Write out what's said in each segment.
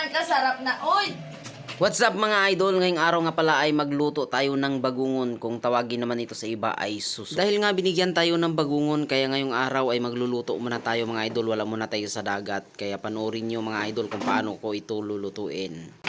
Ayan, kasarap na. Uy! What's up mga idol? Ngayong araw nga pala ay magluto tayo ng bagungon. Kung tawagin naman ito sa iba ay suso. Dahil nga binigyan tayo ng bagungon, kaya ngayong araw ay magluluto muna tayo mga idol. Wala muna tayo sa dagat. Kaya panoorin nyo mga idol kung paano ko ito lulutuin.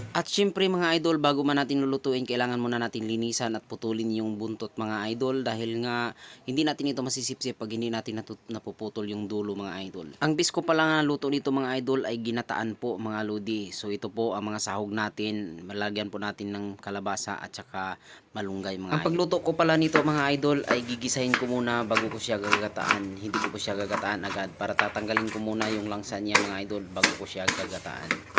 At syempre mga idol, bago man natin lulutuin, kailangan muna natin linisan at putulin yung buntot mga idol. Dahil nga hindi natin ito masisipsip pag hindi natin napuputol yung dulo mga idol. Ang bisko pala nga luto nito mga idol ay ginataan po mga lodi. So ito po ang mga sahog natin. Malagyan po natin ng kalabasa at saka malunggay mga idol. Ang pagluto ko pala nito mga idol ay gigisahin ko muna bago ko siya gagataan. Hindi ko po siya gagataan agad para tatanggalin ko muna yung langsa niya mga idol bago ko siya gagataan.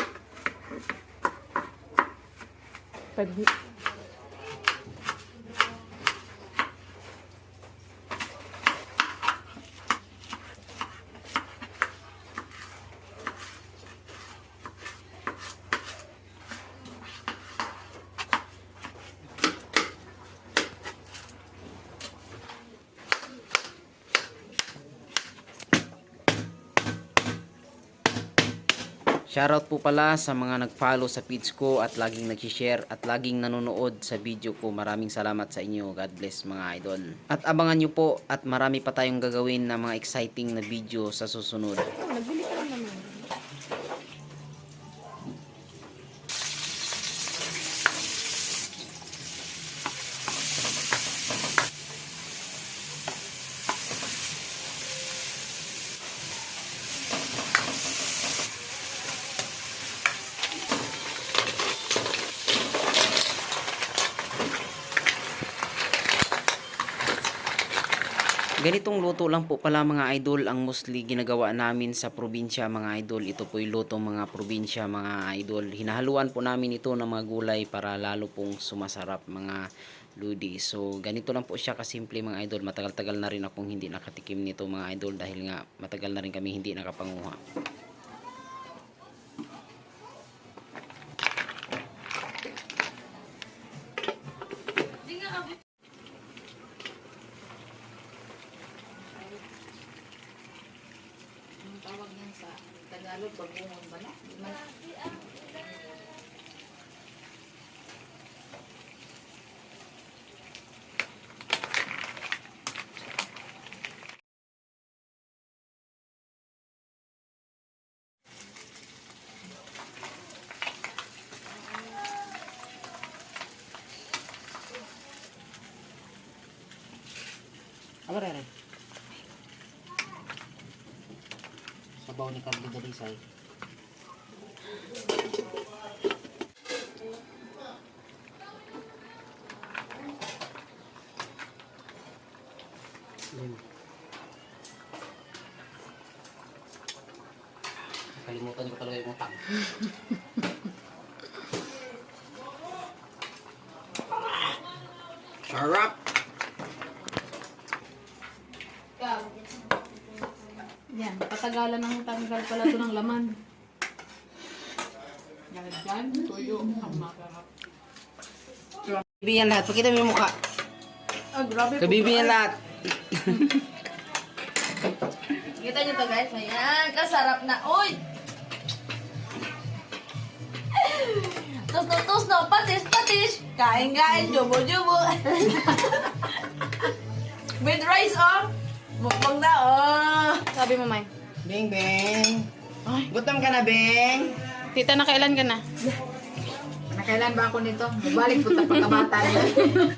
Shoutout po pala sa mga nag-follow sa page ko at laging nag-share at laging nanonood sa video ko. Maraming salamat sa inyo. God bless mga idol. At abangan nyo po at marami pa tayong gagawin na mga exciting na video sa susunod. Nagbili ka naman. Ganitong luto lang po pala mga idol ang mostly ginagawa namin sa probinsya mga idol. Ito po yung luto mga probinsya mga idol. Hinahaluan po namin ito ng mga gulay para lalo pong sumasarap mga ludi. So ganito lang po siya kasimple mga idol. Matagal-tagal na rin akong hindi nakatikim nito mga idol dahil nga matagal na rin kami hindi nakapanguha. Tawag yan sa Tagalog, bagungon ba na? Apa rin? Sabaw ni Carlo Dalisay. Kalimutan ko talaga yung utang. Sarap! Yan, patagalan ng tanggal pala ito ng laman. Yan, tuyo, ang makarap. Kabibiyan lahat. Pakita mo yung mukha. Ah, grabe po. Kabibiyan lahat. Kita nyo to guys, ayan, kasarap na. Uy! Tus no, patis. Kain, jubo. With rice, oh. Mukbang na, oh. Sabi mo, May. Beng, Beng. Ay. Gutom ka na, Beng. Tita, nakailan ka na? Nakailan ba ako nito? Balik po pagkabata na.